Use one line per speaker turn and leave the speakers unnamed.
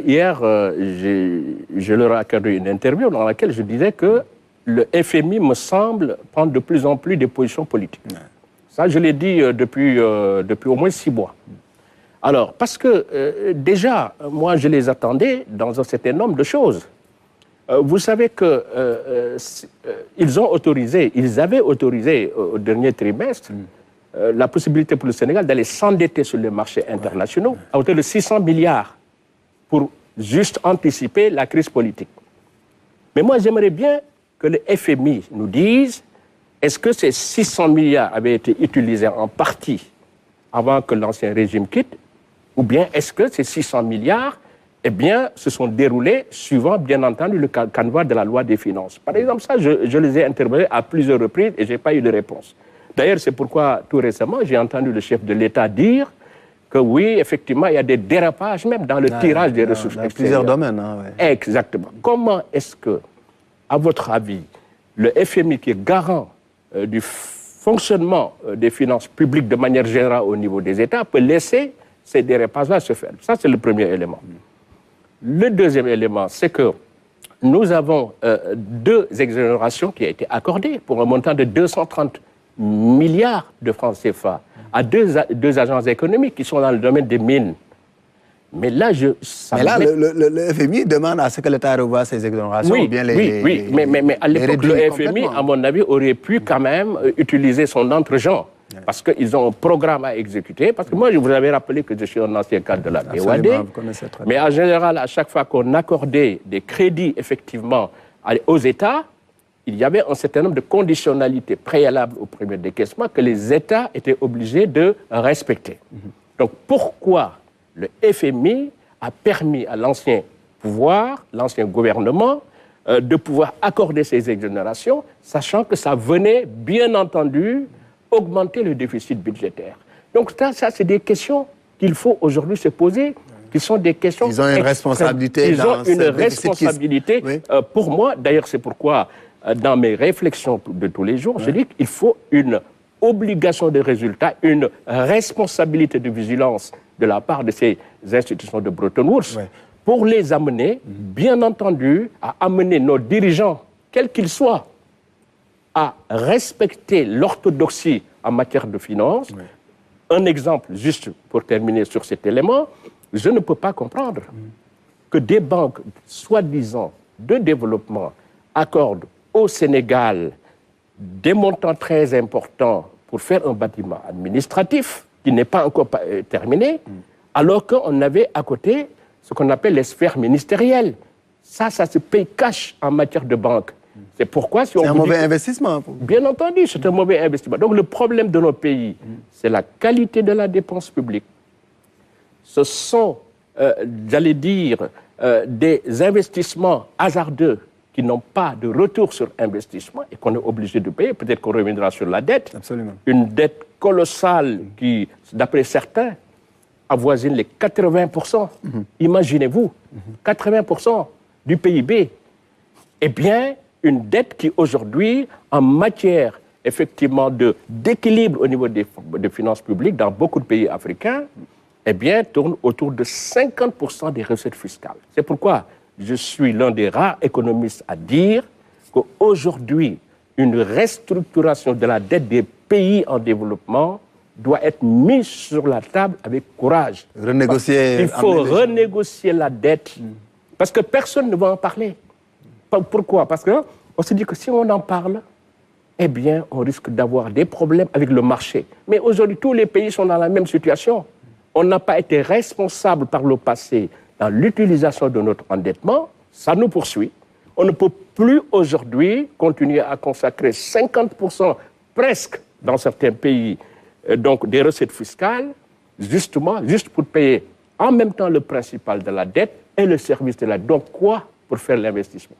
Hier, je leur ai accordé une interview dans laquelle je disais que le FMI me semble prendre de plus en plus des positions politiques. Ça, je l'ai dit depuis au moins 6 mois. Alors, parce que déjà, moi, je les attendais dans un certain nombre de choses. Vous savez qu'ils avaient autorisé au dernier trimestre la possibilité pour le Sénégal d'aller s'endetter sur les marchés internationaux à hauteur de 600 milliards pour juste anticiper la crise politique. Mais moi, j'aimerais bien que le FMI nous dise est-ce que ces 600 milliards avaient été utilisés en partie avant que l'ancien régime quitte, ou bien est-ce que ces 600 milliards se sont déroulés suivant, bien entendu, le canevas de la loi des finances. Par exemple, ça, je les ai interpellés à plusieurs reprises et je n'ai pas eu de réponse. D'ailleurs, c'est pourquoi, tout récemment, j'ai entendu le chef de l'État dire que oui, effectivement, il y a des dérapages même dans le tirage des ressources extérieures. Dans
plusieurs domaines.
Exactement. Comment est-ce que, à votre avis, le FMI, qui est garant du fonctionnement des finances publiques de manière générale au niveau des États, peut laisser ces dérapages-là se faire? Ça, c'est le premier élément. Le deuxième élément, c'est que nous avons 2 exonérations qui ont été accordées pour un montant de 230 milliards de francs CFA à deux agences économiques qui sont dans le domaine des mines. Mais là,
le FMI demande à ce que l'État revoie ces exonérations ou bien
oui, mais à l'époque, le FMI, à mon avis, aurait pu quand même utiliser son entre-gens. Parce qu'ils ont un programme à exécuter. Parce que moi, je vous avais rappelé que je suis un ancien cadre de la BOAD. Mais en général, à chaque fois qu'on accordait des crédits, effectivement, aux États, il y avait un certain nombre de conditionnalités préalables au premier décaissement que les États étaient obligés de respecter. Donc, pourquoi le FMI a permis à l'ancien pouvoir, l'ancien gouvernement, de pouvoir accorder ces exonérations, sachant que ça venait, bien entendu, augmenter le déficit budgétaire. Donc ça c'est des questions qu'il faut aujourd'hui se poser, qui sont des questions...
Ils ont une responsabilité.
Ils ont une responsabilité. Pour moi, d'ailleurs, c'est pourquoi, dans mes réflexions de tous les jours, je dis qu'il faut une obligation de résultat, une responsabilité de vigilance de la part de ces institutions de Bretton Woods pour les amener, bien entendu, à amener nos dirigeants, quels qu'ils soient, à respecter l'orthodoxie en matière de finances. Un exemple, juste pour terminer sur cet élément, je ne peux pas comprendre que des banques, soi-disant de développement, accordent au Sénégal des montants très importants pour faire un bâtiment administratif qui n'est pas encore terminé, alors qu'on avait à côté ce qu'on appelle les sphères ministérielles. Ça se paye cash en matière de banque. C'est pourquoi...
C'est un mauvais investissement.
Bien entendu, c'est un mauvais investissement. Donc le problème de nos pays, c'est la qualité de la dépense publique. Ce sont, j'allais dire, des investissements hasardeux qui n'ont pas de retour sur investissement et qu'on est obligé de payer. Peut-être qu'on reviendra sur la dette.
Absolument.
Une dette colossale qui, d'après certains, avoisine les 80%. Imaginez-vous, 80% du PIB. Eh bien, une dette qui aujourd'hui, en matière effectivement d'équilibre au niveau des finances publiques dans beaucoup de pays africains, eh bien, tourne autour de 50% des recettes fiscales. C'est pourquoi je suis l'un des rares économistes à dire qu'aujourd'hui, une restructuration de la dette des pays en développement doit être mise sur la table avec courage. Il faut renégocier la dette, parce que personne ne va en parler. Pourquoi? Parce qu'on se dit que si on en parle, eh bien, on risque d'avoir des problèmes avec le marché. Mais aujourd'hui, tous les pays sont dans la même situation. On n'a pas été responsable par le passé dans l'utilisation de notre endettement. Ça nous poursuit. On ne peut plus aujourd'hui continuer à consacrer 50% presque dans certains pays donc des recettes fiscales, justement, juste pour payer en même temps le principal de la dette et le service de la dette. Donc quoi pour faire l'investissement?